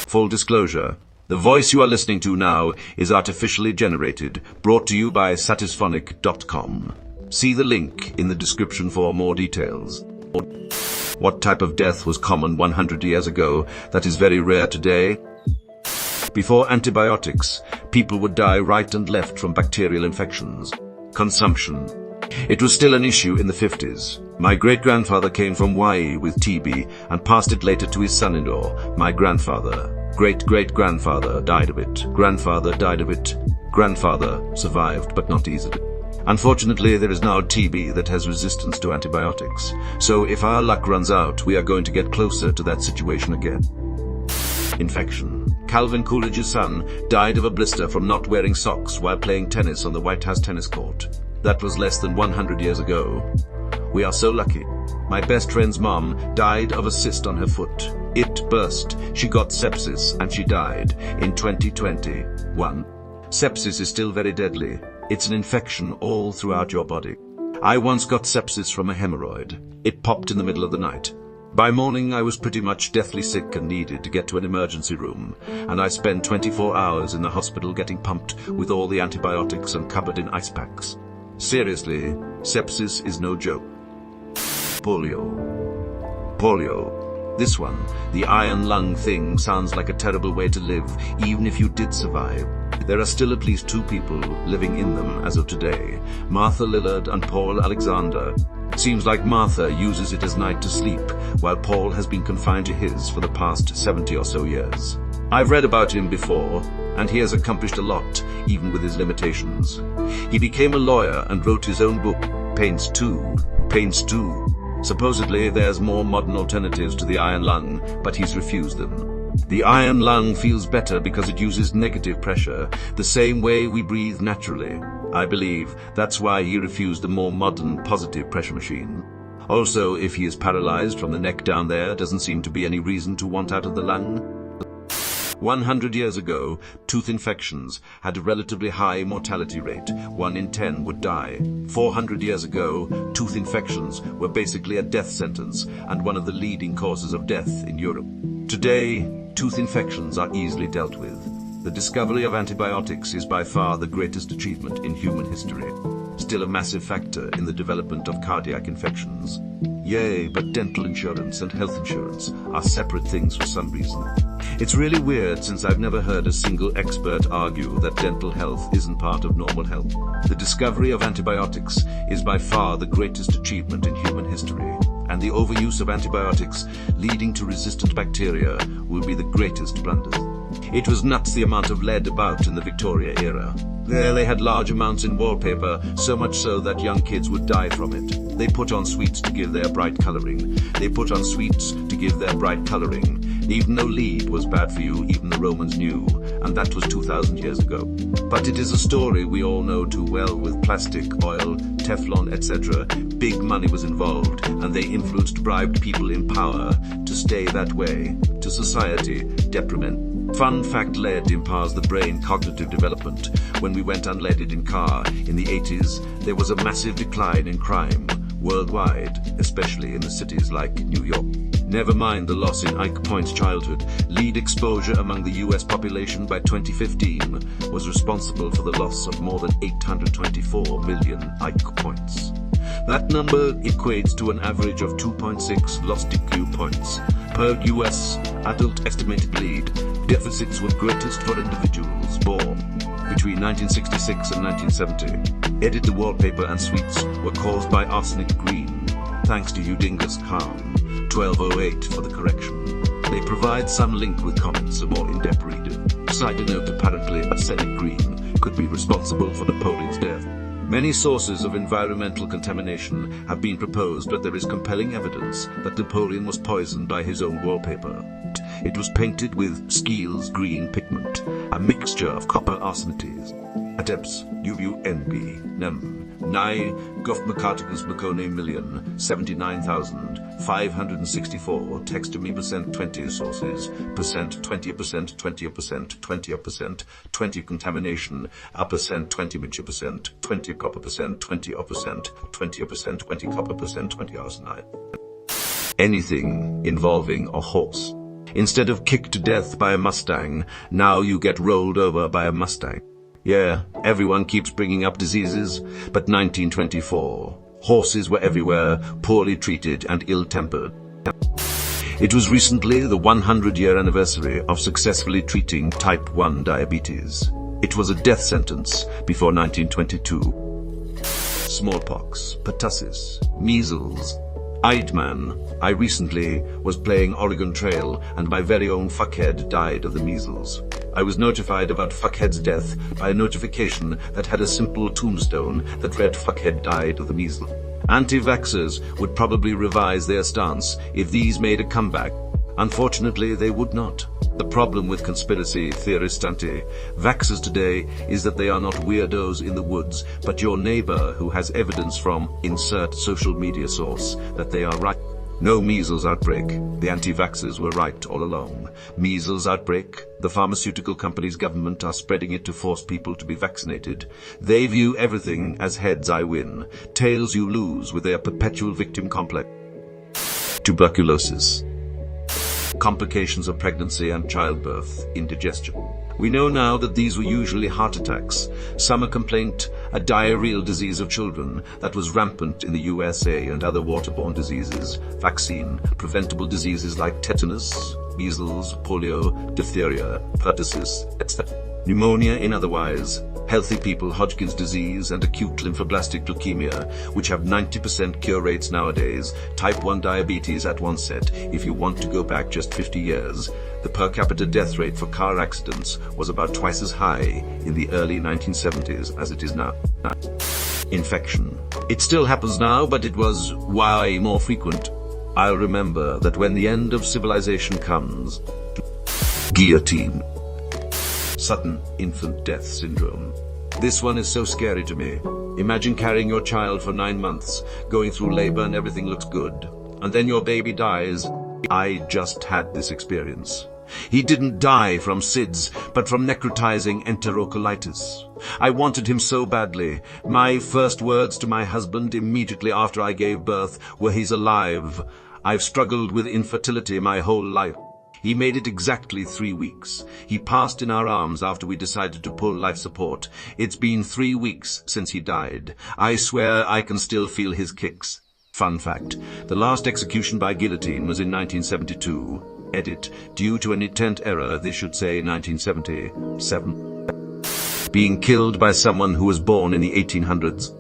Full disclosure, the voice you are listening to now is artificially generated, brought to you by satisphonic.com. See the link in the description for more details. What type of death was common 100 years ago that is very rare today? Before antibiotics, people would die right and left from bacterial infections. Consumption. It was still an issue in the 50s. My great-grandfather came from YE with TB and passed it later to his son-in-law, my grandfather. Great-great-grandfather died of it. Grandfather died of it. Grandfather survived, but not easily. Unfortunately, there is now TB that has resistance to antibiotics. So if our luck runs out, we are going to get closer to that situation again. Infection. Calvin Coolidge's son died of a blister from not wearing socks while playing tennis on the White House tennis court. That was less than 100 years ago. We are so lucky. My best friend's mom died of a cyst on her foot. It burst. She got sepsis and she died in 2021. Sepsis is still very deadly. It's an infection all throughout your body. I once got sepsis from a hemorrhoid. It popped in the middle of the night. By morning, I was pretty much deathly sick and needed to get to an emergency room, and I spent 24 hours in the hospital getting pumped with all the antibiotics and covered in ice packs. Seriously, sepsis is no joke. Polio. This one, the iron lung thing, sounds like a terrible way to live, even if you did survive. There are still at least 2 people living in them as of today, Martha Lillard and Paul Alexander. Seems like Martha uses it as night to sleep, while Paul has been confined to his for the past 70 or so years. I've read about him before, and he has accomplished a lot, even with his limitations. He became a lawyer and wrote his own book, Paints 2. Supposedly there's more modern alternatives to the iron lung, but he's refused them. The iron lung feels better because it uses negative pressure, the same way we breathe naturally. I believe that's why he refused the more modern positive pressure machine. Also, if he is paralyzed from the neck down there, doesn't seem to be any reason to want out of the lung. 100 years ago, tooth infections had a relatively high mortality rate. 1 in 10 would die. 400 years ago, tooth infections were basically a death sentence and one of the leading causes of death in Europe. Today, tooth infections are easily dealt with. The discovery of antibiotics is by far the greatest achievement in human history. Still a massive factor in the development of cardiac infections. Yay, but dental insurance and health insurance are separate things for some reason. It's really weird since I've never heard a single expert argue that dental health isn't part of normal health. The discovery of antibiotics is by far the greatest achievement in human history, and the overuse of antibiotics leading to resistant bacteria will be the greatest blunder. It was nuts the amount of lead about in the Victoria era. There they had large amounts in wallpaper, so much so that young kids would die from it. They put on sweets to give their bright colouring. Even though lead was bad for you, even the Romans knew, and that was 2,000 years ago. But it is a story we all know too well with plastic, oil, Teflon, etc. Big money was involved, and they influenced bribed people in power to stay that way. To society, detriment. Fun fact, lead impairs the brain cognitive development. When we went unleaded in car in the 80s, there was a massive decline in crime worldwide, especially in the cities like New York. Never mind the loss in Ike Point's childhood. Lead exposure among the US population by 2015 was responsible for the loss of more than 824 million Ike Points. That number equates to an average of 2.6 lost IQ points per US adult estimated lead. Deficits were greatest for individuals born between 1966 and 1970. Edit the wallpaper and sweets were caused by arsenic green. Thanks to you Dingus Khan. 1208 for the correction. They provide some link with comments a more in-depth read. Side note, apparently arsenic green could be responsible for Napoleon's death. Many sources of environmental contamination have been proposed, but there is compelling evidence that Napoleon was poisoned by his own wallpaper. It was painted with Scheele's green pigment, a mixture of copper arsenites. Adepts UUNB NEM Nai Gofmakaticus Macone million 79,564 text to me percent 20 sources percent 20% 20% 20 contamination a percent 20 percent 20 copper percent 20 20 copper percent 20 arsenite. Anything involving a horse. Instead of kicked to death by a Mustang, now you get rolled over by a Mustang. Yeah, everyone keeps bringing up diseases, but 1924. Horses were everywhere, poorly treated and ill-tempered. It was recently the 100-year anniversary of successfully treating type 1 diabetes. It was a death sentence before 1922. Smallpox, pertussis, measles, Eidman. I recently was playing Oregon Trail and my very own fuckhead died of the measles. I was notified about fuckhead's death by a notification that had a simple tombstone that read fuckhead died of the measles. Anti-vaxxers would probably revise their stance if these made a comeback. Unfortunately, they would not. The problem with conspiracy theorist anti-vaxxers today is that they are not weirdos in the woods, but your neighbor who has evidence from insert social media source that they are right. No measles outbreak. The anti-vaxxers were right all along. Measles outbreak. The pharmaceutical companies' government are spreading it to force people to be vaccinated. They view everything as heads I win, tails you lose with their perpetual victim complex. Tuberculosis. Complications of pregnancy and childbirth, indigestion. We know now that these were usually heart attacks, summer complaint, a diarrheal disease of children that was rampant in the USA and other waterborne diseases, vaccine, preventable diseases like tetanus, measles, polio, diphtheria, pertussis, etc. Pneumonia in otherwise healthy people, Hodgkin's disease and acute lymphoblastic leukemia, which have 90% cure rates nowadays, type 1 diabetes at onset. If you want to go back just 50 years, the per capita death rate for car accidents was about twice as high in the early 1970s as it is now. Infection. It still happens now, but it was way more frequent. I'll remember that when the end of civilization comes. Guillotine. Sudden infant death syndrome. This one is so scary to me. Imagine carrying your child for 9 months, going through labor and everything looks good, and then your baby dies. I just had this experience. He didn't die from SIDS, but from necrotizing enterocolitis. I wanted him so badly. My first words to my husband immediately after I gave birth were, "He's alive." I've struggled with infertility my whole life. He made it exactly 3 weeks. He passed in our arms after we decided to pull life support. It's been 3 weeks since he died. I swear I can still feel his kicks. Fun fact, the last execution by guillotine was in 1972. Edit, due to an intent error, this should say 1977. Being killed by someone who was born in the 1800s.